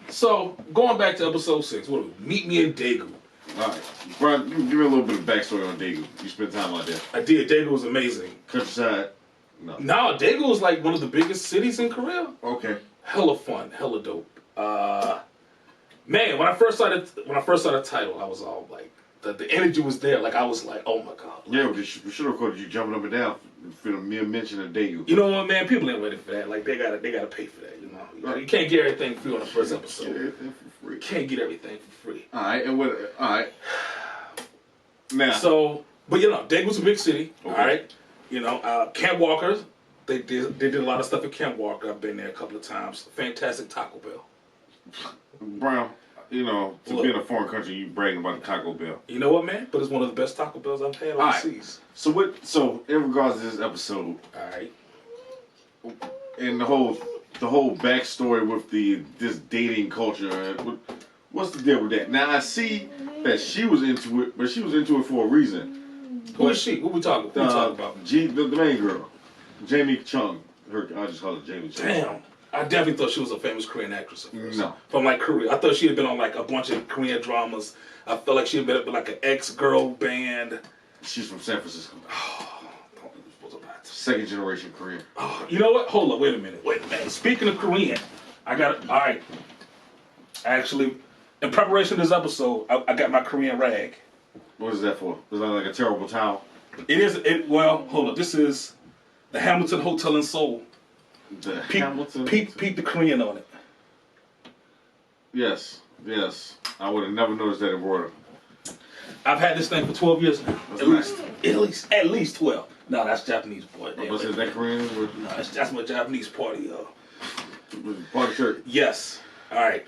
So, going back to episode 6, what are we? Meet me in Daegu. Alright. Brian, give me a little bit of backstory on Daegu. You spent time out there. I did. Daegu was amazing. Countryside? No. No, Daegu was like one of the biggest cities in Korea. Okay. Hella fun, hella dope. Man, when I first saw the title, I was all like, the energy was there. Like I was like, oh my god. Yeah, we should have recorded you jumping up and down for the mere mention of Daegu. You know what, man? People ain't ready for that. Like they gotta pay for that. You know, you can't get everything free on the first episode. Get everything for free. Can't get everything for free. All right, and what? All right. Now. So, but you know, Daegu's a big city. Okay. All right. You know, Camp Walkers. They did a lot of stuff at Camp Walker. I've been there a couple of times. Fantastic Taco Bell. Brown, you know, to be in a foreign country, you bragging about the Taco Bell. You know what, man? But it's one of the best Taco Bells I've had overseas. So what? So in regards to this episode, All right. and the whole backstory with this dating culture, what's the deal with that? Now I see that she was into it, but she was into it for a reason. Who is she? Who we talking about? The main girl, Jamie Chung. I just call her Jamie Chung. Damn. I definitely thought she was a famous Korean actress at first. No. From like Korea. I thought she had been on like a bunch of Korean dramas. I felt like she had been up with like an ex-girl band. She's from San Francisco. Oh, don't think we're supposed to buy it. Second generation Korean. Oh, you know what? Hold on. Wait a minute. Speaking of Korean, I got it. All right. Actually, in preparation for this episode, I got my Korean rag. What is that for? Is that like a terrible towel? Well, hold on. This is the Hamilton Hotel in Seoul. The Hamilton. Peep the Korean on it. Yes. I would have never noticed that embroidery. I've had this thing for 12 years now. At least 12. No, that's Japanese, boy. Was it that Korean? No, that's my Japanese party, Party shirt. Yes. All right.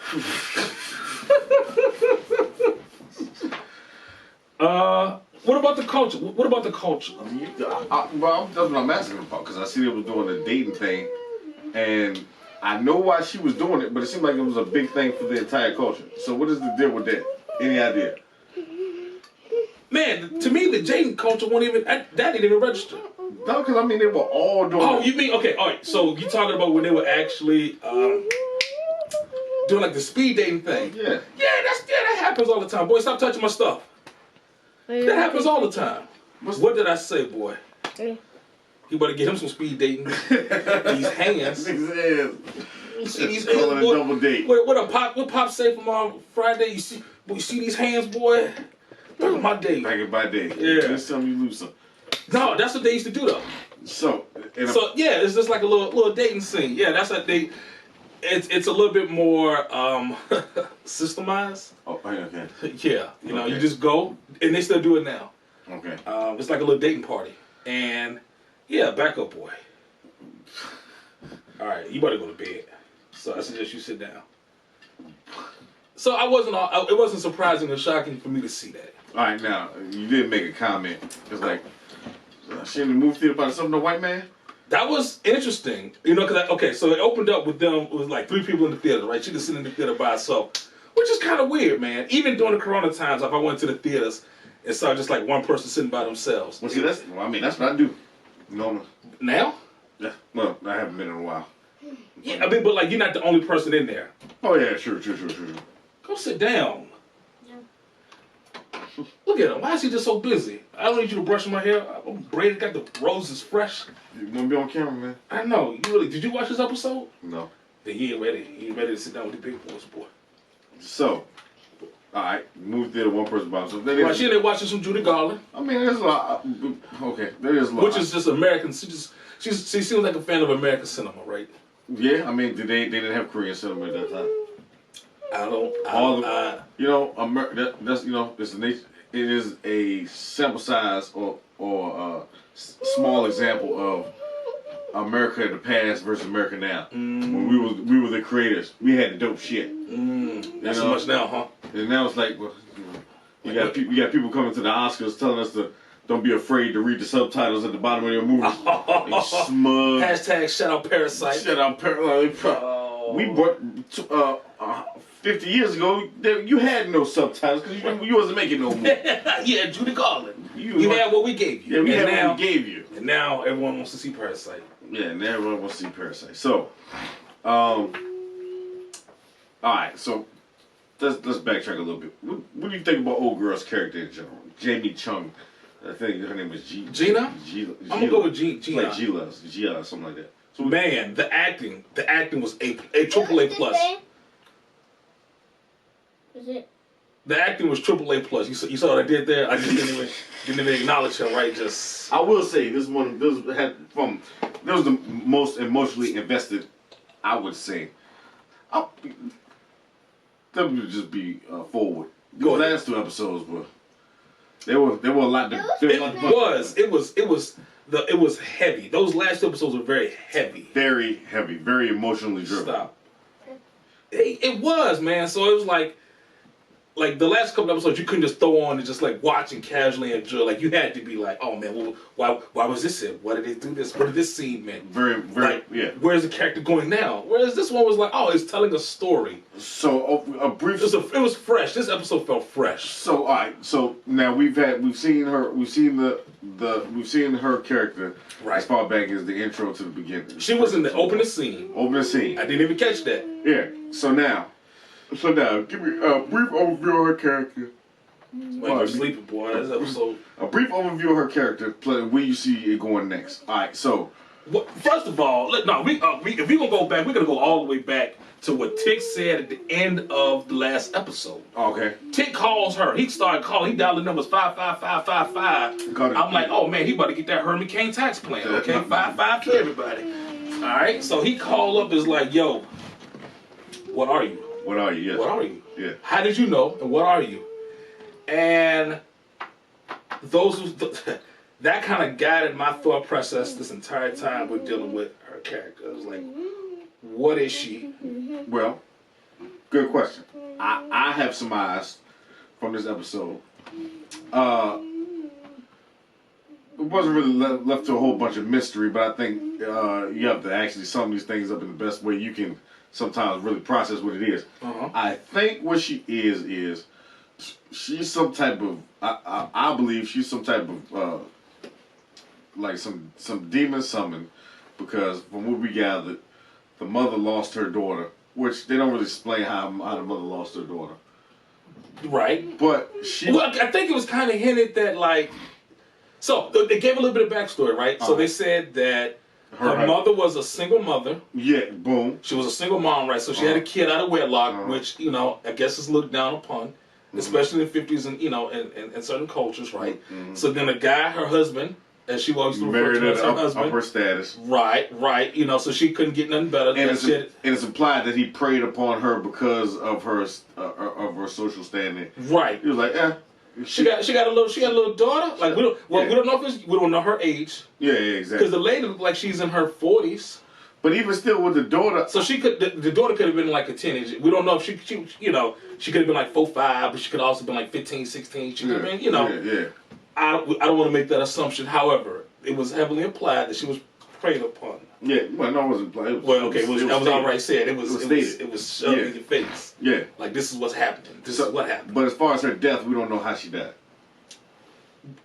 What about the culture? What about the culture? Well, that's what I'm asking about, because I see they were doing the dating thing, and I know why she was doing it, but it seemed like it was a big thing for the entire culture. So what is the deal with that? Any idea? Man, to me, the dating culture won't even, that didn't even register. No, because I mean, they were all doing Oh, you mean, okay, all right. So you're talking about when they were actually doing like the speed dating thing? Yeah. Yeah, that happens all the time. Boy, stop touching my stuff. That happens all the time. What did I say, boy? You better get him some speed dating. These hands. You see these hands, boy? double date. What Pop say from Friday? You see these hands, boy? Back in my day. Back in my day. Yeah. This time you lose some. No, that's what they used to do though. So yeah, it's just like a little dating scene. Yeah, that's what they. It's a little bit more systemized. Oh, okay. Yeah, you know, you just go, and they still do it now. Okay. It's like a little dating party, and yeah, back up, boy. All right, you better go to bed. So I suggest you sit down. So it wasn't surprising or shocking for me to see that. All right, now you did make a comment. It's like she in the movie theater by something, the white man. That was interesting, you know, because so it opened up with them. It was like 3 people in the theater, right? She was sitting in the theater by herself, which is kind of weird, man. Even during the Corona times, if I went to the theaters and saw just like one person sitting by themselves. Well, see, that's what I do. Normally. Now? Yeah. Well, I haven't been in a while. Yeah, I mean, but like you're not the only person in there. Oh yeah, sure. Go sit down. Look at him. Why is he just so busy? I don't need you to brush my hair. I'm braided, got the roses fresh. You want to be on camera, man? I know. Did you watch this episode? No. Then he ain't ready. He ain't ready to sit down with the big boys, boy. So, all right, moved there to one person by himself. Right, she there watching some Judy Garland. I mean, there's a lot. Okay, there is a lot. Which is just American. She seems like a fan of American cinema, right? Yeah, I mean, they didn't have Korean cinema at that time. That's it's the nature. It is a sample size or a small example of America in the past versus America now. When we were the creators, we had the dope shit. Not so much now, huh? And now it's like, well, you got people coming to the Oscars telling us to don't be afraid to read the subtitles at the bottom of your movie. Smug. Hashtag shout out Parasite. Shout out Parasite. We brought 50 years ago. You had no subtitles because you wasn't making no movie. Yeah, Judy Garland. You had what we gave you. Yeah, we had what we gave you. And now everyone wants to see Parasite. Yeah, and everyone wants to see Parasite. So, All right, so let's backtrack a little bit. What do you think about old girl's character in general? Jamie Chung. I think her name is Gina? I'm gonna go with Gina. Like Gila, something like that. So man, the acting was a triple A plus. Is it? The acting was triple A plus. You saw what I did there? I just didn't even acknowledge her, right? Just I will say this was the most emotionally invested. I would say. Let me just be forward. The last two episodes were. There were a lot. It was heavy. Those last episodes were very heavy. Very heavy. Very emotionally driven. Stop. It was, man. So it was like the last couple episodes you couldn't just throw on and just like watch and casually enjoy. Like you had to be like, oh man, why was this it? Why did they do this? What did this scene mean? Very like, yeah. Where's the character going now? Whereas this one was like, oh, it's telling a story. So a brief. It was fresh. This episode felt fresh. So all right. So now we've seen her character right as far back as the intro to the beginning. She was in the opening scene. I didn't even catch that. Yeah. So now, give me a brief overview of her character. You're sleeping, boy. This episode. A brief overview of her character, where you see it going next. All right. So, first of all, if we're gonna go back, we're gonna go all the way back to what Tick said at the end of the last episode. Okay. Tick calls her. He started calling. He dialed the numbers 55555. I'm like, oh man, he about to get that Herman Cain tax plan. Okay, 55 to everybody. All right. So he called up. Is like, yo, what are you? What are you? Yes. What are you? Yeah. How did you know? And what are you? And that kind of guided my thought process this entire time we're dealing with her character. It was like, what is she? Well, good question. I have surmised from this episode. It wasn't really left to a whole bunch of mystery, but I think you have to actually sum these things up in the best way you can sometimes really process what it is. I think what she is she's some type of I believe she's some type of like some demon summon, because from what we gathered, the mother lost her daughter, which they don't really explain how the mother lost her daughter. Right. But I think it was kind of hinted that so they gave a little bit of backstory, right? So they said that her mother was a single mother. Yeah, boom. She was a single mom, right? So she had a kid out of wedlock, which, I guess is looked down upon, especially in the 50s and, in certain cultures, right? So then a guy, her husband, as she always referred to as her husband. Upper status. Right. So she couldn't get nothing better. And it's implied that he preyed upon her because of her social standing. Right. He was like, She got a little daughter. Like we don't know her age. Yeah, exactly. Because the lady looked like she's in her 40s. But even still, with the daughter, so the daughter could have been like a teenager. We don't know if she could have been like 4, 5, but she could also been like 15, 16. She could have been, Yeah. I don't want to make that assumption. However, it was heavily implied that she was preyed upon. Yeah, well, no, it wasn't implied. It was alright said. It was shoved in your face. Yeah. Like, this is what's happening. This is what happened. But as far as her death, we don't know how she died.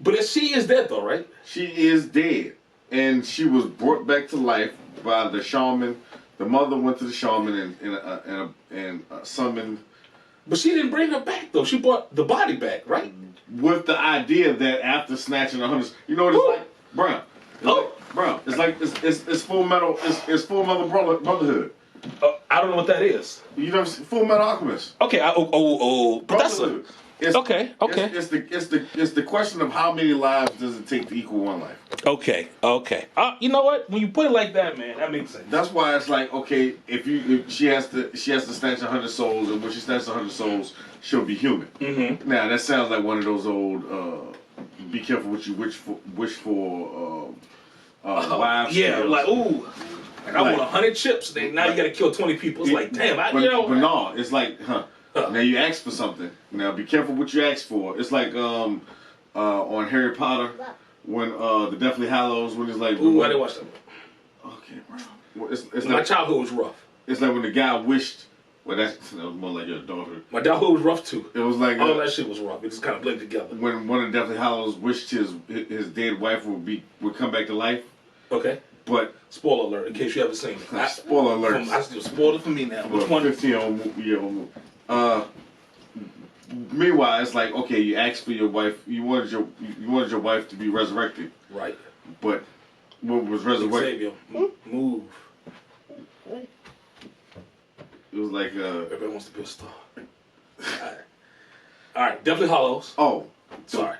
But she is dead, though, right? She is dead. And she was brought back to life by the shaman. The mother went to the shaman and summoned. But she didn't bring her back, though. She brought the body back, right? With the idea that after snatching 100, you know what it's like? Brown. It's like it's Full Metal. It's Full Metal Brotherhood. I don't know what that is. You know, Full Metal Alchemist. Okay. But that's okay. It's the question of how many lives does it take to equal one life. Okay. You know what? When you put it like that, man, that makes sense. That's why it's like, okay, if she has to snatch 100 souls, and when she snatches 100 souls, she'll be human. Mm-hmm. Now that sounds like one of those old be careful what you wish for wives. Yeah, like ooh. Like I want 100 chips. Now you got to kill 20 people. It's like, damn, but no, it's like, now you ask for something. Now be careful what you ask for. It's like on Harry Potter when the Deathly Hallows when it's like. Ooh, I didn't watch that. Okay, bro. It's my like, childhood was rough. It's like when the guy wished. Well, that was more like your daughter. My childhood was rough too. It was like all that shit was rough. It just kind of blended together. When one of the Deathly Hallows wished his dead wife would come back to life. Okay. But Spoiler alert, in case you haven't seen it. spoiler alert. I still spoiled it for me now. Which one? 15-year-old movie. Meanwhile, it's like, okay, you asked for your wife. You wanted your wife to be resurrected. Right. But what was resurrected? Xavier, move. It was like Everybody wants to be a star. All right. Definitely Hollows. oh, Sorry.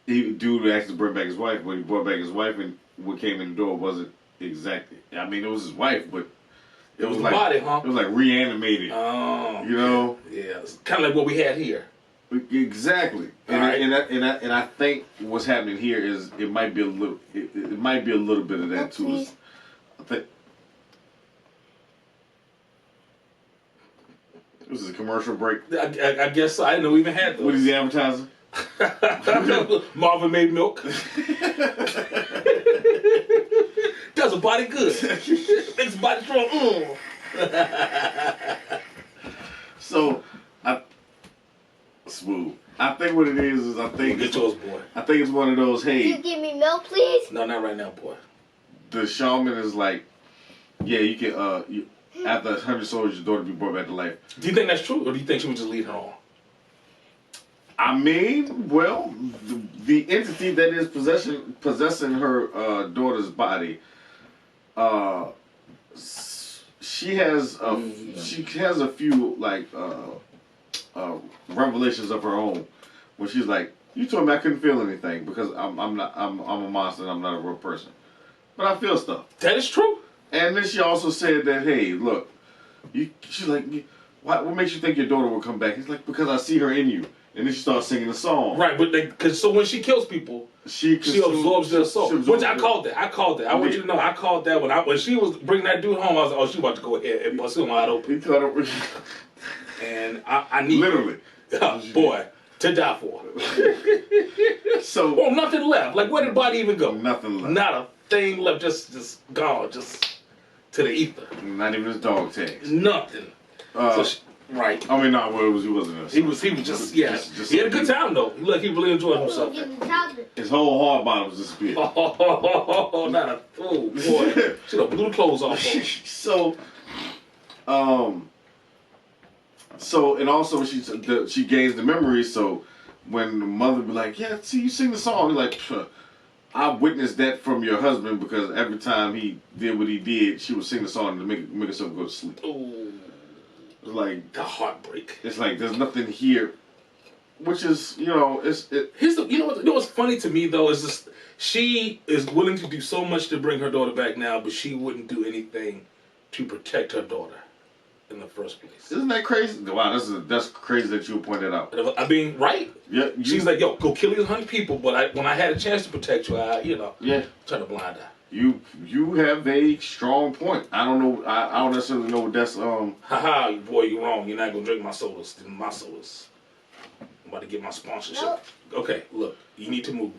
Dude asked to bring back his wife, but he brought back his wife, and what came in the door wasn't exactly. I mean, it was his wife, but It was the like body, huh? It was like reanimated. Oh. You know? Yeah. It's kind of like what we had here. Exactly. And Right. and I think what's happening here is it might be a little it might be a little bit of that too. Please. I think this is a commercial break. I guess so. I didn't know we even had those. What is the advertising? Marvin made milk. Does a body good. Makes a body strong. So smooth. I think what it is I think Get yours, boy. I think it's one of those, Can you hey, give me milk, please? No, not right now, boy. the shaman is like, yeah, you can after 100 souls your daughter be brought back to life. Do you think that's true, or do you think she would just lead her on? I mean, well, the entity that is possessing her daughter's body, she has a few like revelations of her own, where she's like, "You told me I couldn't feel anything because I'm a monster and I'm not a real person, but I feel stuff." That is true. And then she also said that, "Hey, look, she's like, what makes you think your daughter will come back?" He's like, "Because I see her in you." And then she starts singing a song. Right, but so when she kills people, she absorbs their soul. Which I called that. I want you to know, I called that when she was bringing that dude home. I was like, oh, she about to go ahead and bust him wide open. And I need literally, boy, to die for. So, oh, nothing left. Like, where did the body even go? Nothing left. Not a thing left. Just gone. Just to the ether. Not even his dog tags. Nothing. Right. I mean, no, well, he wasn't. He was just he had a good time though. Look, he really enjoyed himself. Give me the tablet. His whole hard bottom disappeared. Oh, not a fool, boy. Should have blew the clothes off. So, and also she gains the memory. So when the mother be like, "Yeah, see, you sing the song," you're like, "Psh, I witnessed that from your husband because every time he did what he did, she would sing the song to make herself go to sleep." Ooh. Like the heartbreak. It's like there's nothing here, which is you know what's funny to me though is this: she is willing to do so much to bring her daughter back now, but she wouldn't do anything to protect her daughter in the first place. Isn't that crazy? Wow, that's crazy that you would point that out. I mean, right? Yeah. She's like, yo, go kill these 100 people, but when I had a chance to protect you, I try to blind her. You have a strong point. I don't know. I don't necessarily know what that's. Haha, boy, you're wrong. You're not gonna drink my sodas. My sodas. I'm about to get my sponsorship. Nope. Okay, look, you need to move.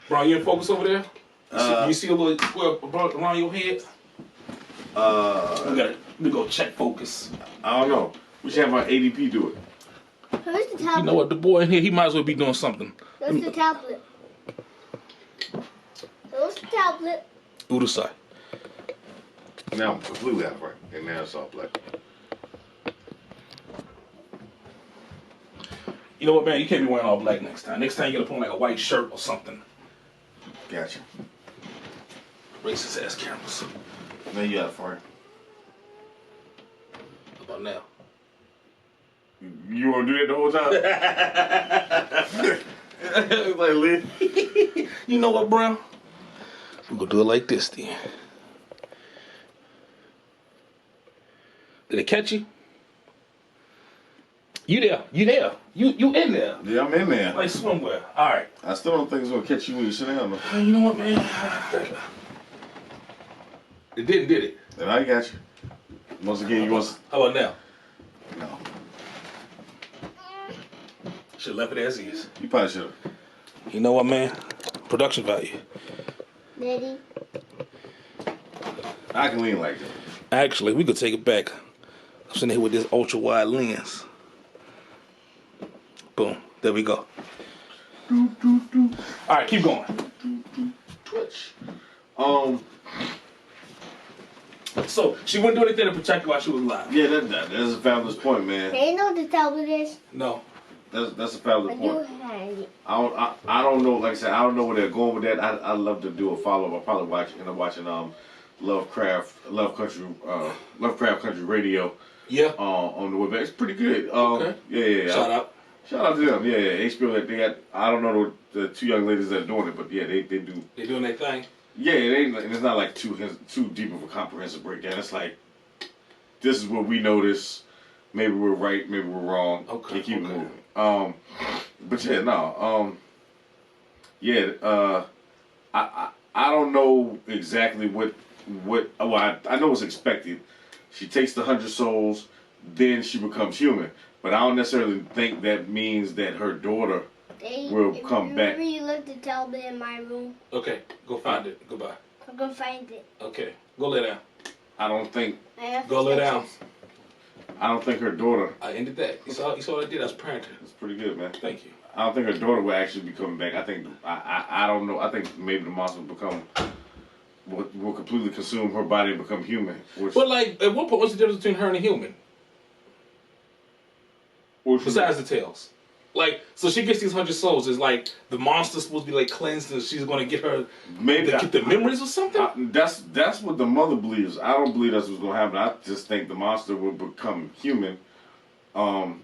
Bro, you in focus over there? You see a little square around your head? We go check focus. I don't know. We should have our ADP do it. Where's the tablet? You know what? The boy in here, he might as well be doing something. Where's the tablet? Where's the tablet? Udasai. Now I'm completely out of right, and now it's all black. You know what, man? You can't be wearing all black next time. Next time you gotta put on like a white shirt or something. Gotcha. Racist ass cameras. Now you out of right. How about now? You want to do that the whole time? It's like, Lee. You know what, bro? We're gonna do it like this then. Did it catch you? You there? You there? You in there? Yeah, I'm in there. Like swimwear. All right. I still don't think it's gonna catch you when you sit down though. You know what, man? It didn't, did it? And I got you. Once again, you want? How about now? No. Should have left it as is. You probably should have. You know what, man? Production value. Daddy. I can lean like that. Actually, we could take it back. I'm sitting here with this ultra wide lens. Boom. There we go. All right, keep going. Twitch. So she wouldn't do anything to protect her while she was alive. Yeah, that's a fabulous point, man. They know what the tablet is. No. That's a fabulous I point. do have it. I don't know. Like I said, I don't know where they're going with that. I'd love to do a follow up. I'll probably end up watching Lovecraft Country Radio. Yeah. On the web. It's pretty good. Okay. Yeah. Shout out. Shout out to them. Yeah. HBO. They got. I don't know the two young ladies that are doing it, but yeah, they do. They doing their thing. Yeah, it's not like too deep of a comprehensive breakdown. It's like, this is what we notice. Maybe we're right, maybe we're wrong. Okay. Keep it moving. But yeah, no. I don't know exactly what. Well, I know what's expected. She takes the 100 souls, then she becomes human. But I don't necessarily think that means that her daughter will come back. Remember you left the tablet in my room? Okay, go find it. Goodbye. I'm gonna find it. Okay, go lay down. I don't think. I have Go lay down. I don't think her daughter. I ended that. You saw what I did? That's parenting. It's pretty good, man. Thank you. I don't think her daughter will actually be coming back. I think I don't know. I think maybe the monster will completely consume her body and become human. But like, at what point what's the difference between her and a human? Besides the tails. Like, so she gets these 100 souls. Is like the monster's supposed to be like cleansed, and she's going to get her get the memories or something. That's what the mother believes. I don't believe that's what's going to happen. I just think the monster will become human, and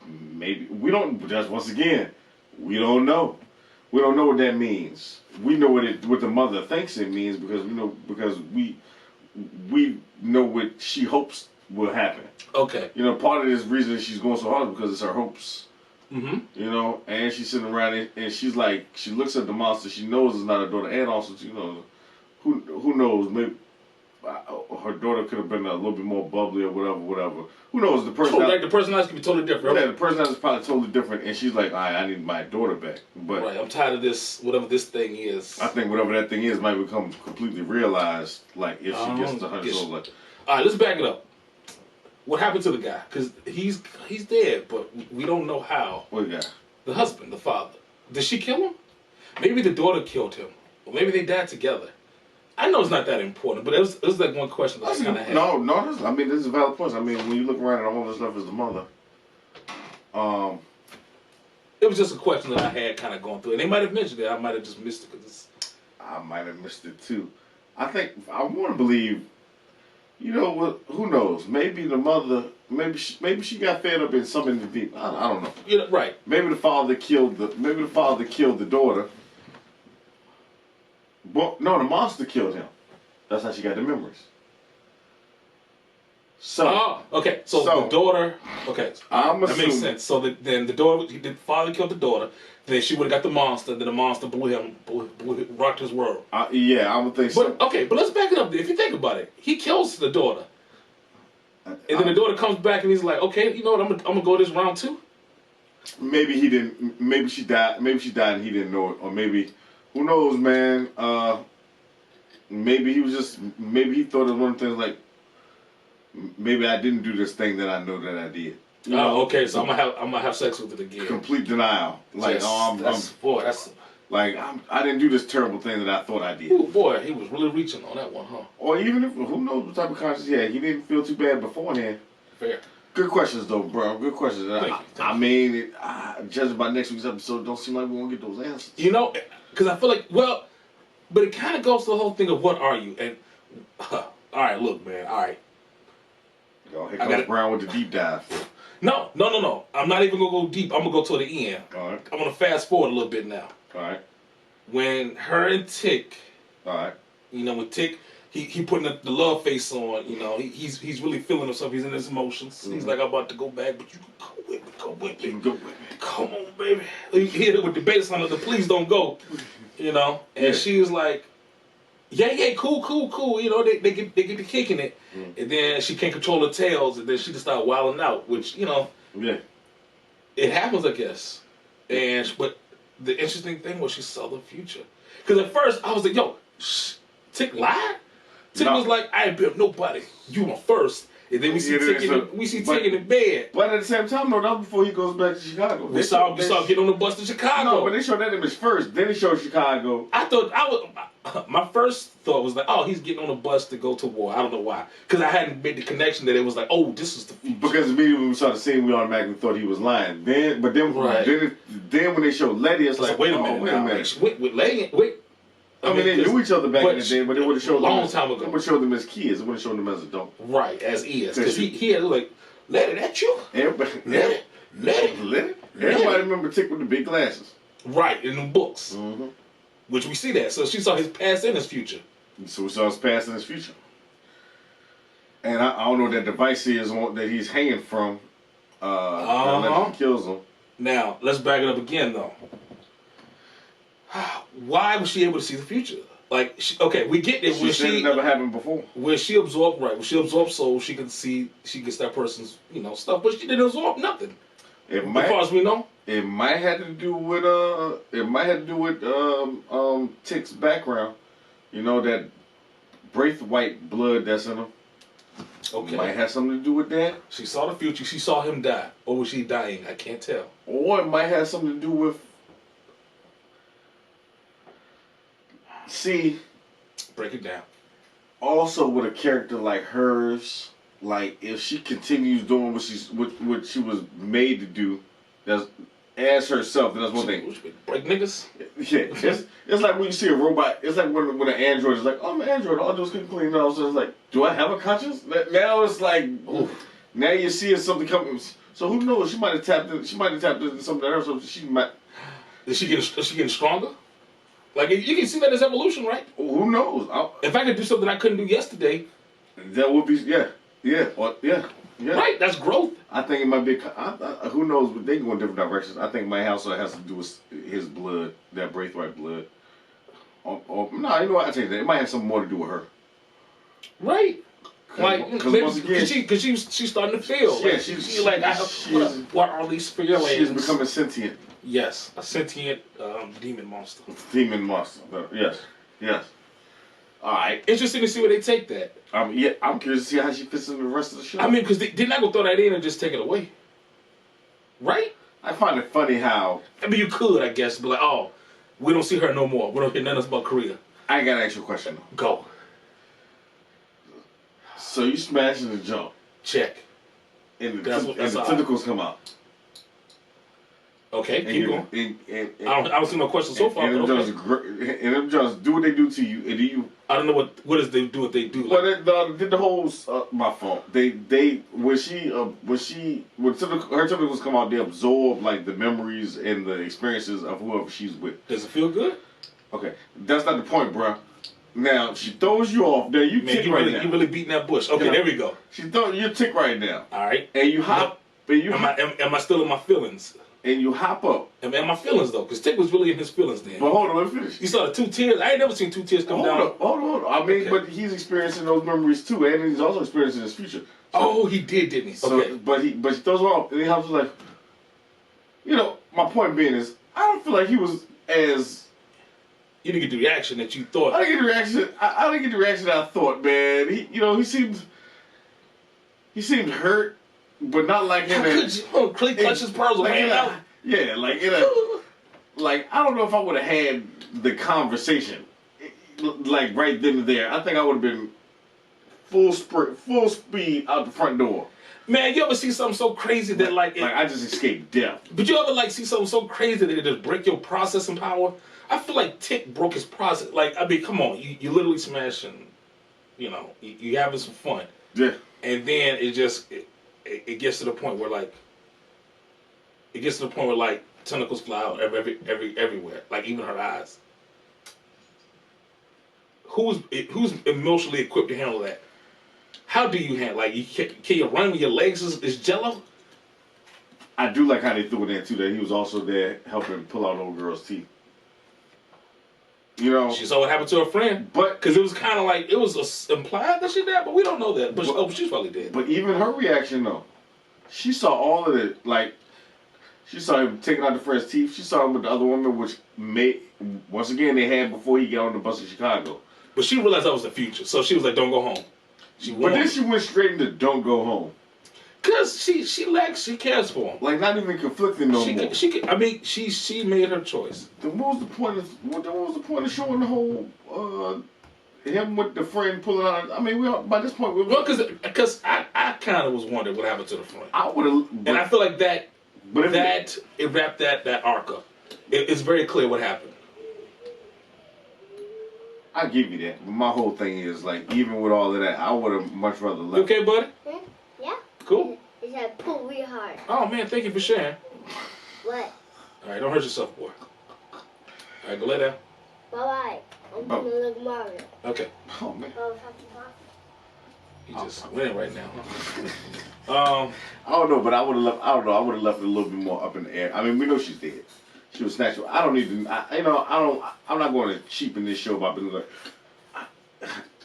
maybe we don't. Just once again, we don't know. We don't know what that means. We know what the mother thinks it means because we know what she hopes will happen. Okay. You know, part of this reason she's going so hard is because it's her hopes. Mm-hmm. You know, and she's sitting around and she's like, she looks at the monster. She knows it's not her daughter, and also, you know, who knows? Maybe her daughter could have been a little bit more bubbly or whatever. Who knows? The person, like the personality could be totally different. Yeah, the personality is probably totally different, and she's like, I need my daughter back. But right, I'm tired of this. Whatever this thing is. I think whatever that thing is might become completely realized. Like if she gets the 100 souls. Like, all right, let's back it up. What happened to the guy? Because he's dead, but we don't know how. What guy? The husband, the father. Did she kill him? Maybe the daughter killed him, or maybe they died together. I know it's not that important, but it was like one question that I kind of had. No, I mean, this is a valid point. I mean, when you look around and all that's left is the mother. It was just a question that I had kind of going through, and they might have mentioned it. I might have just missed it because I might have missed it too. I want to believe. You know what? Who knows? Maybe the mother. Maybe she got fed up in something deep. I don't know. Yeah, right. Maybe the father killed the daughter. Well, no, the monster killed him. That's how she got the memories. So. Okay. So the daughter. Okay. I'm that assuming, makes sense. So then the daughter, the father killed the daughter. Then she would have got the monster. Then the monster rocked his world. Yeah, I would think so. But okay, but let's back it up. If you think about it, he kills the daughter, and then the daughter comes back and he's like, "Okay, you know what? I'm gonna go this round too." Maybe he didn't. Maybe she died. Maybe she died and he didn't know it. Or maybe, who knows, man? Maybe he was just. Maybe he thought it was one of the things like. Maybe I didn't do this thing that I know that I did. You know? Okay. So I'm gonna have sex with it again. Complete denial. Like, yes, I didn't do this terrible thing that I thought I did. Ooh, boy, he was really reaching on that one, huh? Or even if, who knows what type of conscience he had. He didn't feel too bad beforehand. Fair. Good questions, though, bro. Good questions. I mean, judging by next week's episode, don't seem like we won't get those answers. You know, because I feel like, but it kind of goes to the whole thing of what are you? And, all right, look, man, all right. Yo, here comes Brown with the deep dive. No. I'm not even going to go deep. I'm going to go to the end. All right. I'm going to fast forward a little bit now. All right. When her and Tick, all right. You know, when Tick, he putting the love face on, you know, he's really feeling himself. He's in his emotions. Mm-hmm. He's like, I'm about to go back, but you can go with me. Go with me. You can go with me. Come on, baby. He hit it with the bass on it, the please don't go. You know? And she was like, yeah, cool. You know, they get to kicking it. Mm. And then she can't control her tails, and then she just started wilding out, which, you know, it happens, I guess. But the interesting thing was she saw the future. Because at first, I was like, yo, Tick lied? Tick was like, I ain't been nobody. You were first. And then we see Yeah, Tig in bed. But at the same time, no, that was before he goes back to Chicago. We saw get on the bus to Chicago. No, but they showed that image first. Then they showed Chicago. My first thought was like, oh, he's getting on a bus to go to war. I don't know why, because I hadn't made the connection that it was like, oh, this is the future. Because immediately when we saw the scene, we automatically thought he was lying. Then when they showed Letty, it's like, wait a minute. With Letty, I mean, they knew each other back in the day, but they would have showed a long time ago. They would have showed them as kids. They would have showed them as adults. Right, as is. Because he had like, Letty, that you? Everybody remember Tick with the big glasses. Right, in the books. Mm-hmm. Which we see that. So she saw his past and his future. So we saw his past and his future. And I don't know what that device is that he's hanging from. That kills him. Now, let's back it up again, though. Why was she able to see the future? Like, we get it. It never happened before. Where she absorbed, right? When she absorbed soul, she could gets that person's, stuff, but she didn't absorb nothing. As far as we know, it might have to do with Tick's background. You know, that Braithwaite blood that's in him. Okay, might have something to do with that. She saw the future. She saw him die, or was she dying? I can't tell. Or it might have something to do with. See, break it down. Also, with a character like hers, like if she continues doing what she was made to do, that's as herself, then that's one thing. Break niggas. Yeah, it's like when you see a robot. It's like when an android is like, "Oh, I'm an android. All I do is clean." All so it's like, do I have a conscience? Now it's like, now you're seeing something coming. So who knows? She might have tapped into something else. So she might. Is she getting stronger? Like, you can see that as evolution, right? Who knows? If I could do something I couldn't do yesterday, that would be yeah. Right, that's growth. I think it might be. Who knows? But they can go in different directions. I think my house has to do with his blood, that Braithwaite blood. No, you know what? I tell you that it might have something more to do with her. Right. Like, because she's starting to feel. Yeah, she's like, what are these feelings? She's becoming sentient. Yes, a sentient demon monster. Demon monster. Yes. All right. Interesting to see where they take that. I'm curious to see how she fits in the rest of the show. I mean, because they're not gonna throw that in and just take it away, right? I find it funny how. I mean, you could, I guess, but like, oh, we don't see her no more. We don't hear nothing about Korea. I gotta ask you a question. Go. So you smash in the jump. Check. And the tentacles come out. Okay, keep going. I don't see no questions so far. And them Jones do what they do to you, and do you? I don't know what does they do what they do. Well, they did the whole my fault. When her tentacles come out, they absorb like the memories and the experiences of whoever she's with. Does it feel good? Okay, that's not the point, bruh. Now she throws you off. There, you tick right now. You really beating that bush. Okay, there we go. You tick right now. All right, and you hop. Am I still in my feelings? And you hop up. And my feelings though, because Tick was really in his feelings then. But hold on, let me finish. You saw the 2 tears. I ain't never seen 2 tears come down. Hold on. I mean, but he's experiencing those memories too, and he's also experiencing his future. So, he did, didn't he? So, okay. But he throws off, and he hops like, my point being is, I don't feel like he was as. You didn't get the reaction that you thought. I didn't get the reaction. I didn't get the reaction that I thought, man. He seemed hurt, but not like in a. Clay clutches pearls away out. Yeah, like I don't know if I would have had the conversation, like right then and there. I think I would have been full speed out the front door. Man, you ever see something so crazy that like I just escaped death? But you ever see something so crazy that it just break your processing power? I feel like Tick broke his process. Like, I mean, come on, you literally smashing, you having some fun. Yeah. And then it gets to the point where tentacles fly out everywhere, like even her eyes. Who's emotionally equipped to handle that? How do you handle? Like, can you run with your legs is jello? I do like how they threw in there too. That he was also there helping pull out old girl's teeth. She saw what happened to her friend, but because it was kind of like it was implied that she did, but we don't know that. But she's probably dead. But even her reaction though, she saw all of it. Like, she saw him taking out the friend's teeth. She saw him with the other woman, which once again they had before he got on the bus to Chicago. But she realized that was the future, so she was like, "Don't go home." She But warned then him. she went straight into don't go home. Cause she cares for him. Like not even conflicting no more. I mean, she made her choice. Then what was the point of showing the whole him with the friend pulling out? I mean, by this point Well, cause I kind of was wondering what happened to the friend. I would have, And I feel like that it wrapped that arc up. It's very clear what happened. I give you that, but my whole thing is like, even with all of that, I would have much rather You left. okay, buddy? Yeah. Cool. He said pull real hard. Oh man, thank you for sharing. What? All right, don't hurt yourself, boy. All right, go lay down. Bye-bye. I'm gonna look Mario. Okay. Oh man, Oh, fucking fuck. You just went in right now. Huh? I don't know, but I would have left. I don't know. I would have left it a little bit more up in the air. I mean, we know she's dead. She was snatched. I don't need to. I'm not going to cheapen this show by being like.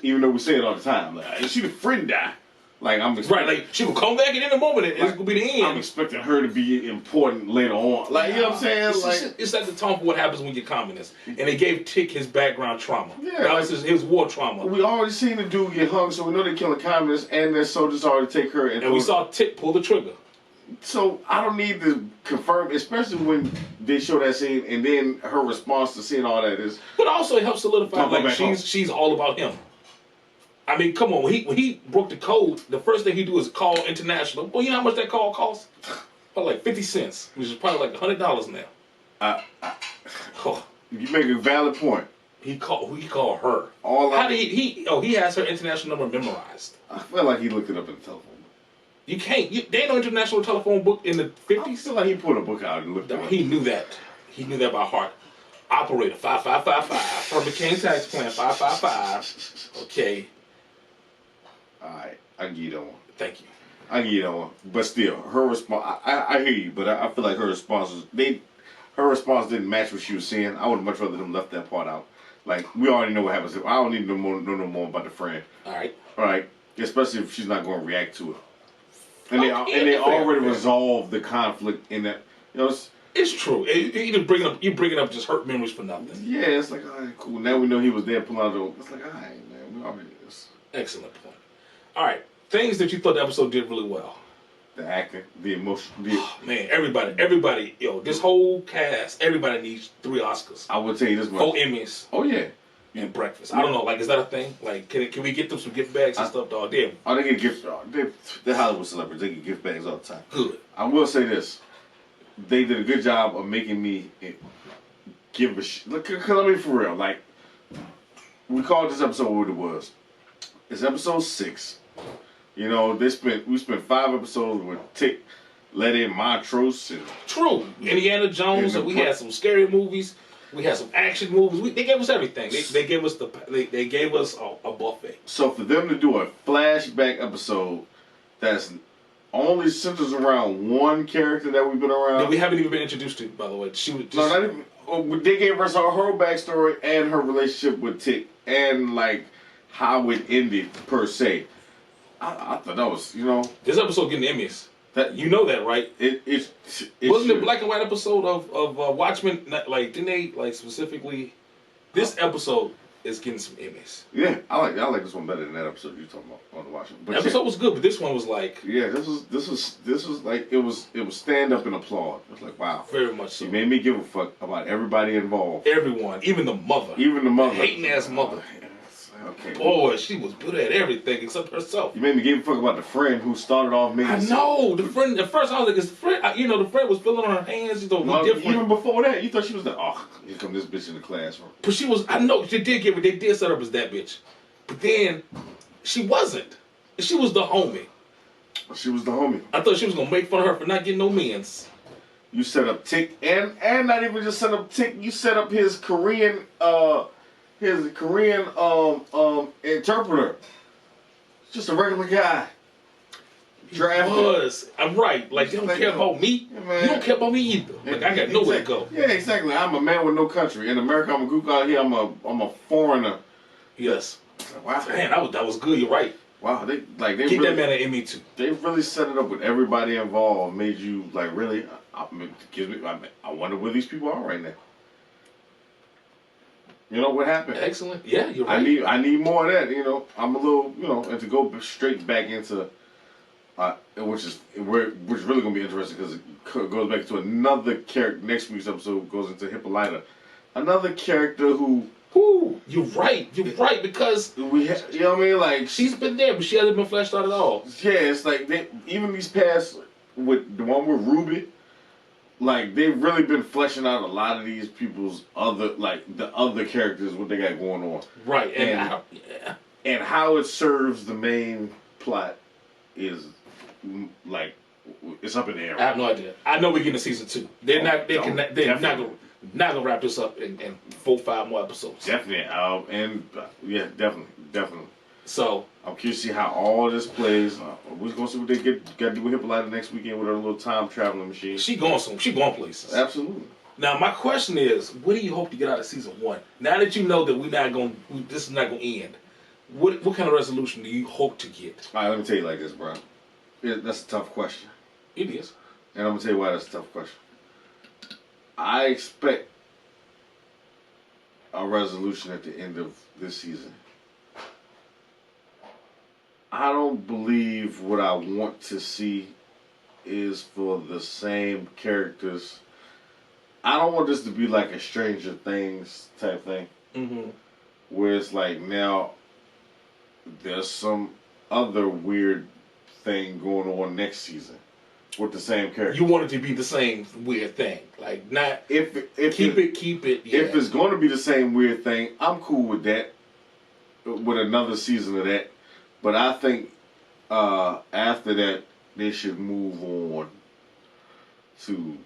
Even though we say it all the time, like, she the friend die. Like I'm Right, like she will come back and in a moment and it's gonna be the I'm end. expecting her to be important later on. Like you know what I'm saying? It's like the tone for what happens when you're communist. And they gave Tick his background trauma. Yeah, That was his war trauma. We already seen the dude get hung, so we know they're killing communists, and their soldiers already take her. And we saw Tick pull the trigger. So I don't need to confirm, especially when they show that scene, and then her response to seeing all that is. But also it helps solidify Don't go like back home. she's all about him. I mean, come on, when he broke the code, the first thing he do is call international. Well, you know how much that call costs? About like 50 cents, which is probably like $100 now. Oh, You make a valid point. he called her. How did he has her international number memorized. I feel like he looked it up in the telephone. You can't. They ain't no international telephone book in the I 50s. feel like he pulled a book out and looked it up. He knew that. He knew that by heart. Operator 5555. From the King Tax Plan 555. Okay. Alright, I give you that one. Thank you. I give you that one. But still, her response. I hear you, but I feel like her response her response didn't match what she was saying. I would have much rather them left that part out. Like we already know what happens. I don't need to know no more about the friend. All right. All right, especially if she's not going to react to it. And they fair. already resolved the conflict in that. You know, It's true. You just bringing up just hurt memories for nothing. yeah, it's like all right, cool. Now we know he was there pulling out the. It's like all right, man, we already this. Excellent point. All right, things that you thought the episode did really well. The acting, the emotion, Man, everybody, yo, this whole cast, everybody needs 3 Oscars, I would tell you this 4 much. Emmys, Oh yeah. and breakfast. I don't know, like, is that a thing? Like, can we get them some gift bags and stuff, dog? Damn, Oh, they get gift. They're Hollywood celebrities. They get gift bags all the time. good. I will say this: they did a good job of making me give a shit. Look, cause I mean, for real, like we called this episode what it was. It's episode 6. You know, we spent 5 episodes with Tick, Let In, Montrose, and True. Indiana Jones, and we had some scary movies. We had some action movies. They gave us everything. They gave us they gave us a buffet. so for them to do a flashback episode that's only centers around one character that we've been around. That we haven't even been introduced to, by the way. She was just, No, not even. They gave us her backstory and her relationship with Tick and like how it ended per se. I thought that was, you know, this episode getting Emmys. that You know that, right? it Wasn't should. the black and white episode of Watchmen? Like, didn't they like specifically? This episode is getting some Emmys. Yeah, I like this one better than that episode you talking about on the watching. The episode was good, but this one was like yeah, this was like it was stand up and applaud. It was like wow, very much so. she made me give a fuck about everybody involved, Everyone, even the mother, even the mother, hating ass mother. Okay, Boy, she was good at everything except herself. you made me give a fuck about the friend who started off making. I know the friend. At first, I was like, "It's the friend." You know, the friend was feeling on her hands. You know, Well, different. even before that, you thought she was like, oh, here come this bitch in the classroom. But she was. I know they did set up as that bitch, but then she wasn't. She was the homie. She was the homie. I thought she was gonna make fun of her for not getting no men's. You set up Tick and not even just set up Tick. You set up his Korean interpreter. Just a regular guy. Drafted. Was I'm right. Like they don't care about me. Yeah, man. You don't care about me either. Like I got nowhere to go. Yeah, exactly. I'm a man with no country. In America, I'm a gook out here. I'm a foreigner. Yes. Wow, Man, that was good. You're right. wow. They Keep really, that man an Emmy too. they really set it up with everybody involved. Made you like really. I wonder where these people are right now. You know what happened? Excellent. Yeah, you're right. I need more of that. You know, I'm a little, you know, and to go straight back into, which really gonna be interesting because it goes back to another character. Next week's episode goes into Hippolyta, another character who. Ooh, you're right. You're right because you know what I mean? Like she's been there, but she hasn't been fleshed out at all. Yeah, it's like even these past with the one with Ruby, like they've really been fleshing out a lot of these people's the other characters, what they got going on. Right, and how it serves the main plot is like it's up in the air. I have no idea. I know we're getting to season 2. They're not gonna wrap this up in 4-5 more episodes. Definitely, definitely. So I'm curious to see how all this plays. We're gonna see what they got to do with Hippolyta next weekend with her little time traveling machine. She going places. Absolutely. Now my question is, what do you hope to get out of season 1? Now that you know that this is not gonna end, what kind of resolution do you hope to get? All right, let me tell you like this, bro. That's a tough question. It is. And I'm gonna tell you why that's a tough question. I expect a resolution at the end of this season. I don't believe what I want to see is for the same characters. I don't want this to be like a Stranger Things type thing. Mm-hmm. Where it's like now there's some other weird thing going on next season with the same character. You want it to be the same weird thing, like not keep it. Yeah. If it's going to be the same weird thing, I'm cool with that. With another season of that, but I think after that they should move on to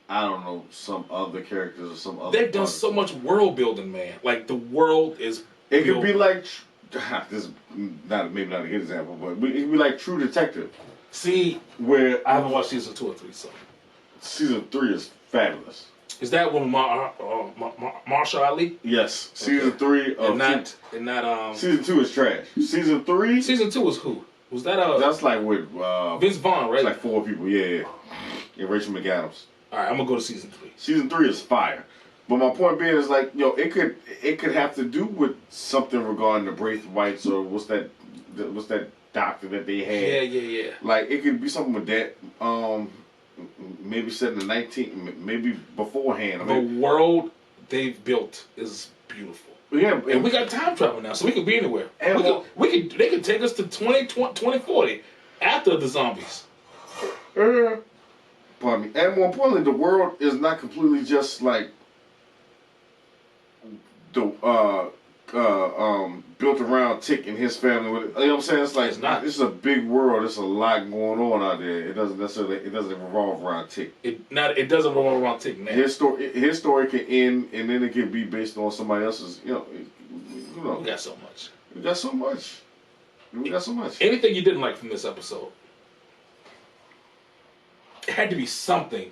I don't know some other characters or some other. They've done so much world building, man. Like the world is. It could be like this. Maybe not a good example, but it could be like True Detective. See, where I haven't watched season 2 or 3, so season 3 is fabulous. Is that one Marshall Ali? Yes, season 3 of season 2 is trash. Season 3. Season 2 is who? Was that That's like with Vince Vaughn, right? It's like 4 people. Yeah, Rachel McAdams. All right, I'm gonna go to season 3. Season 3 is fire. But my point being is like, it could have to do with something regarding the Braithwaites or what's that doctor that they had. Yeah. Like it could be something with that. Maybe set in the 19, maybe beforehand. The world they've built is beautiful. Yeah, and we got time travel now, so we can be anywhere. And they could take us to 2040 after the zombies. Pardon me. And more importantly, the world is not completely just like the built around Tick and his family. You know what I'm saying? It's like it's a big world. There's a lot going on out there. It doesn't revolve around Tick. It doesn't revolve around Tick, man. His story can end, and then it can be based on somebody else's. You know. We got so much. We got so much. Anything you didn't like from this episode? It had to be something.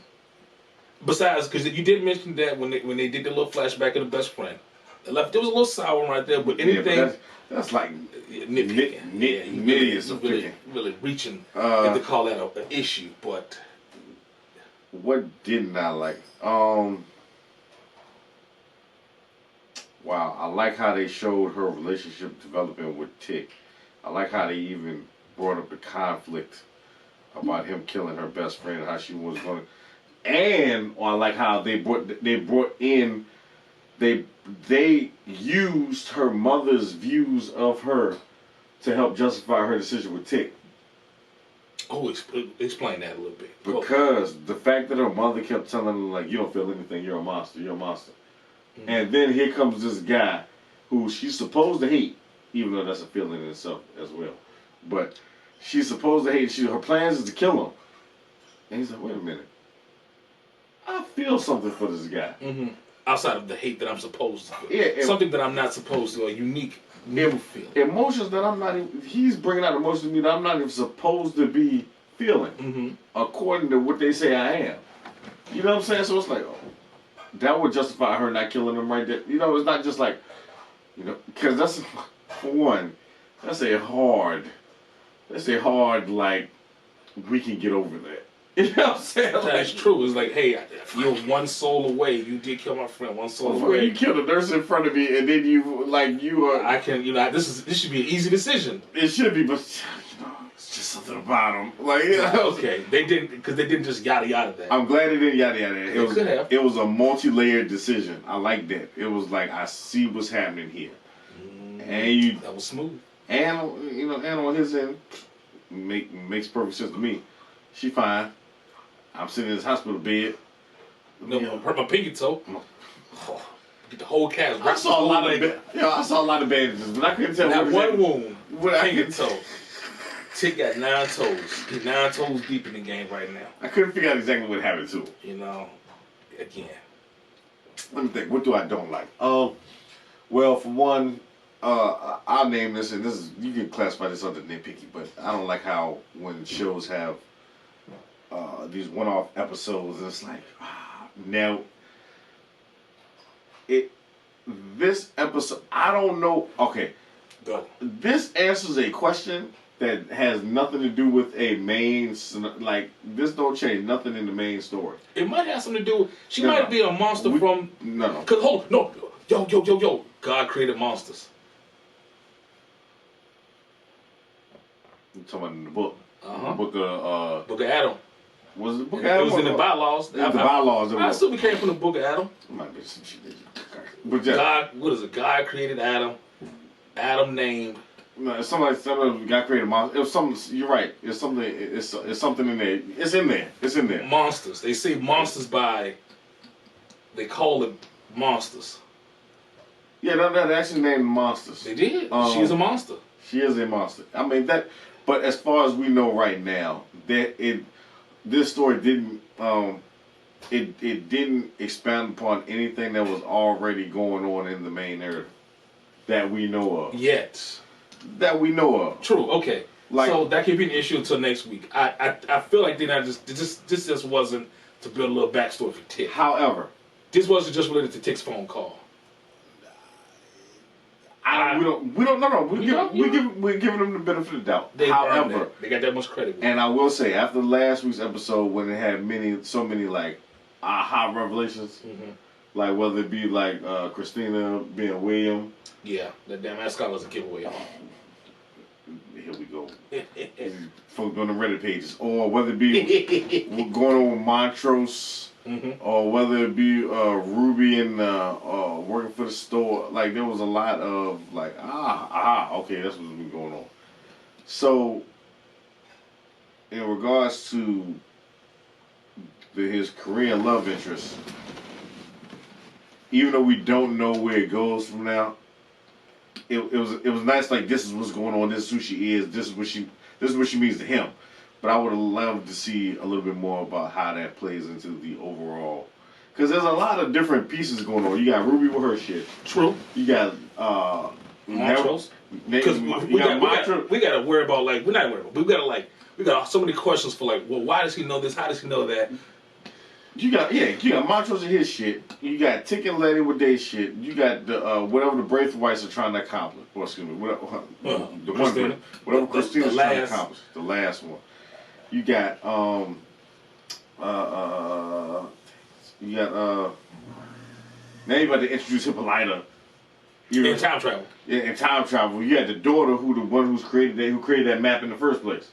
Besides, because you did mention that when they did the little flashback of the best friend. There was a little sour right there, but anything... Yeah, but that's like nitty. Really reaching to call that an issue, but... What didn't I like? Wow, I like how they showed her relationship developing with Tick. I like how they even brought up the conflict about him killing her best friend and how she was going to... And I like how they brought in... They used her mother's views of her to help justify her decision with Tick. Oh, explain that a little bit. Because the fact that her mother kept telling her, like, you don't feel anything, you're a monster. Mm-hmm. And then here comes this guy who she's supposed to hate, even though that's a feeling in itself as well. But she's supposed to hate. Her plans is to kill him. And he's like, wait a minute. I feel something for this guy. Mm-hmm. Outside of the hate that I'm supposed to feel. Yeah, something that I'm not supposed to, a unique new feeling. Emotions that I'm not even, he's bringing out emotions to me that I'm not even supposed to be feeling, according to what they say I am. You know what I'm saying? So it's like, that would justify her not killing him right there. You know, it's not just like, because that's, for one, that's a hard, like, we can get over that. You know what I'm saying? That's true. It's like, hey, you're one soul away. You did kill my friend. One soul Before away. you killed a nurse in front of me, and then you I can, this should be an easy decision. It should be, but it's just something about him. Like, Okay, they didn't just yada yada that. I'm glad they didn't yada yada. They could have. It was a multi-layered decision. I like that. It was like, I see what's happening here, and that was smooth. And and on his end, makes perfect sense to me. She fine. I'm sitting in this hospital bed. Hurt my pinky toe. Oh, get the whole cast. I saw a lot of bandages, but I couldn't tell. That one wound. Pinky toe. tell. Tick got 9 toes. He's 9 toes deep in the game right now. I couldn't figure out exactly what happened to him. Again. Let me think. What do I don't like? Well, for one, I'll name this, and you can classify this under nitpicky, but I don't like how when shows have these one-off episodes, and it's like, now, this episode, I don't know, okay, Go. This answers a question that has nothing to do with a main, like, this don't change nothing in the main story. It might have something to do with, she might be a monster from, No. Because, hold on, no, yo, God created monsters. I'm talking about in the book. Uh-huh. Book Book of Adam. Was it the book of It Adam? was in the bylaws. It was the bylaws. I assume it came from the Book of Adam. It might be some shit. But yeah. God, what is it? God created Adam. Adam named. No, it's somebody got created monster. It was something. You're right. It's something. It's something in there. It's in there. It's in there. Monsters. They say monsters by. They call it monsters. Yeah, they actually named monsters. They did. She's a monster. She is a monster. I mean that. But as far as we know right now, this story didn't. It didn't expand upon anything that was already going on in the main narrative that we know of. Yet. That we know of. True. Okay. So that could be an issue until next week. I feel like this just wasn't to build a little backstory for Tick. However, this wasn't just related to Tick's phone call. we don't know. We're giving them the benefit of the doubt. However, they got that much credit. And I will say, after last week's episode, when it had so many like aha revelations, like whether it be like Christina being William. Yeah, that damn mascot was a giveaway. Here we go. Folks on the Reddit pages, or whether it be going on with Montrose, or whether it be Ruby and working for the store. Like there was a lot of like okay, that's what's been going on. So, in regards to his Korean love interest, even though we don't know where it goes from now, it was nice. Like this is what's going on. This is who she is. This is what she means to him. But I would have loved to see a little bit more about how that plays into the overall. Because there's a lot of different pieces going on. You got Ruby with her shit. True. You got Montrose. Because we got to worry about like we're not worried about. We got so many questions for like, well, why does he know this? How does he know that? You got Montrose and his shit. You got Tick and Letty with their shit. You got the whatever the Braithwaites are trying to accomplish. Or excuse me, whatever Christina's trying to accomplish. The last one. You got now you about to introduce Hippolyta. In time travel. Yeah, in time travel. You had the daughter who created that map in the first place.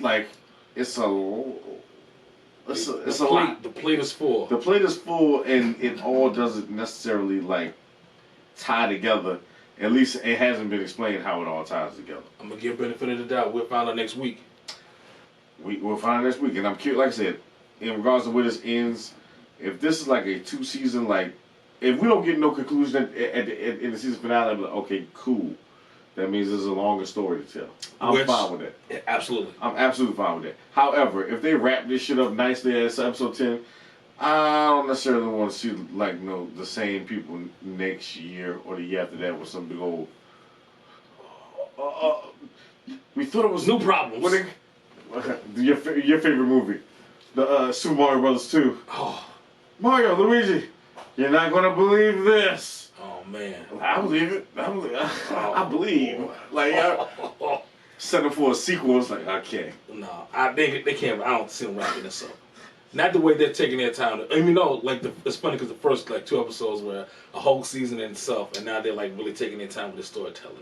Like it's a lot. The plate is full. The plate is full, and it all doesn't necessarily like tie together. At least it hasn't been explained how it all ties together. I'm gonna give benefit of the doubt. We'll find out next week. We'll find out next week, and I'm curious. Like I said, in regards to where this ends, if this is like a 2-season, like if we don't get no conclusion in the season finale, I'm like, okay, cool. That means there's a longer story to tell. I'm fine with that. Yeah, absolutely. I'm absolutely fine with that. However, if they wrap this shit up nicely as episode 10, I don't necessarily want to see the same people next year or the year after that with some big old. We thought it was new problems. Your favorite movie, the Super Mario Brothers 2. Oh. Mario, Luigi, you're not gonna believe this. Oh man. I believe it. I believe. Like set up for a sequel. It's like, okay. No, they can't. I don't see them wrapping this up. Not the way they're taking their time. I mean, no, like it's funny because the first like 2 episodes were a whole season in itself, and now they're like really taking their time with the storytelling.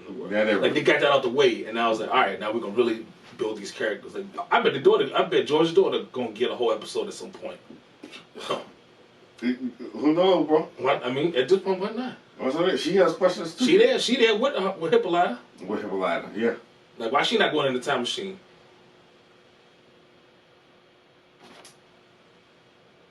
Like they got that out the way, and I was like, all right, now we're gonna really build these characters. Like I bet George's daughter gonna get a whole episode at some point. Who knows, bro? What I mean, at this point, why not? She has questions too. She there with Hippolyta. With Hippolyta, yeah. Like why she not going in the time machine?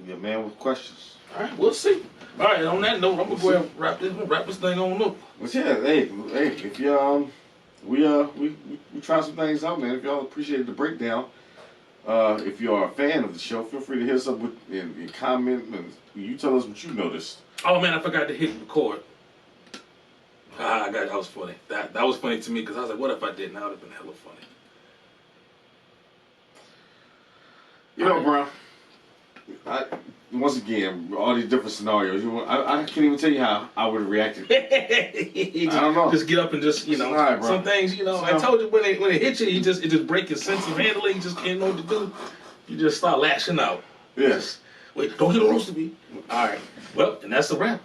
Yeah, man with questions. All right, we'll see. All right, on that note, I'm gonna go ahead and wrap this thing on up. But yeah, hey, if y'all, we try some things out, man. If y'all appreciate the breakdown, if you are a fan of the show, feel free to hit us up and comment, and you tell us what you noticed. Oh man, I forgot to hit record. That was funny. That was funny to me because I was like, what if I didn't? That would have been hella funny. You know, bro. Once again, all these different scenarios. I can't even tell you how I would have reacted. I don't know. Just get up and just right, some things. I told you when it hit you, it just break your sense of handling. You just can't know what to do. You just start lashing out. Yes. Wait, don't get a roast to me. All right. Well, and that's a wrap.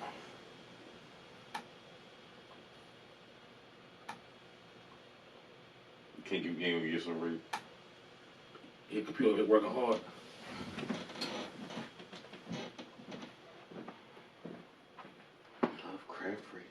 You can't give game with yourself ready. Your computer been working hard. Lovecraft Radio.